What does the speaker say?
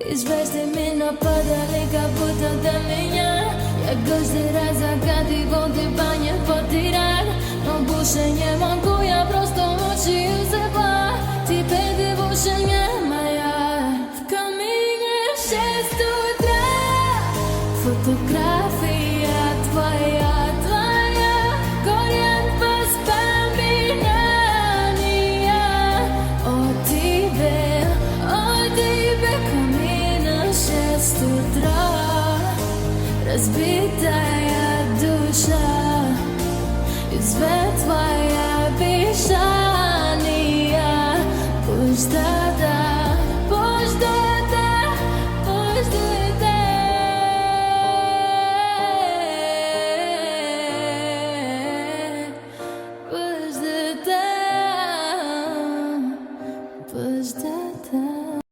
Извести меня подали, как будто до меня. Я каждый раз загадывал, ты по не потерял. Но больше не могу, я просто мучаю себя. Теперь ты больше не моя. В камине 6 утра. Фотография твоя. Горят воспоминания о тебе, камина 6 утра. Разбитая душа, и свет твоя обещания. Пусть